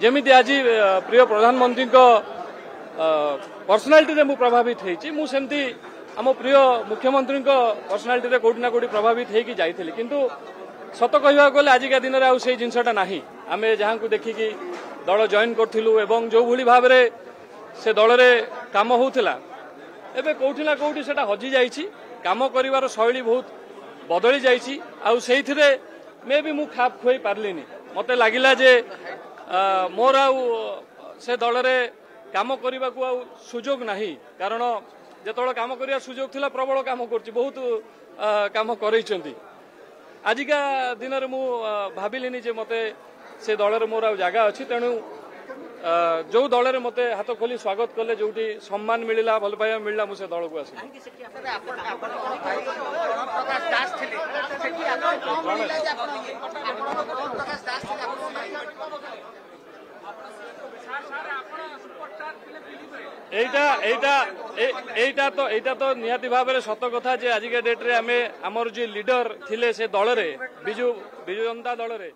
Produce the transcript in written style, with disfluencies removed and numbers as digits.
जमीती आज प्रिय प्रधानमंत्री पर्सनालिटी रे मु प्रभावित होईची मु सेमती आम प्रिय मुख्यमंत्री पर्सनालिटी रे कोठी ना कोठी प्रभावित होईकी जाइथिली किंतु सत कहवा गले आजिका दिन में आउ से जिनसटा नाही आमे जहां को देखिकी दल जॉइन करथिलु एवं जो भली भाव रे से दल रे काम होउथिला एबे कोठी ना कोठी सेटा हजी जाईची काम करिवार शैली बहुत बदली जाईची आउ सेइथिरे मे भी मु खाप खोई पारलिनी मते लागिला जे मोर आउ से दल रे काम करने को सुजोग नहीं कारण जिते काम करने सुजोग थिला प्रबल काम कर बहुत काम करइचंती आजिका दिन में मु भाविलिनी जे मते से दल रे मोर जगह अच्छी तेणु जो दल रे मते हाथ खोली स्वागत कले जोटी सम्मान मिलला भल पाइबा मिलला मु से दल को आसी एटा तो निहाती भाव में सत कथा जे आजिका डेट रे आमे हमर जे लीडर थिले से दल रे बिजु जनता दल रे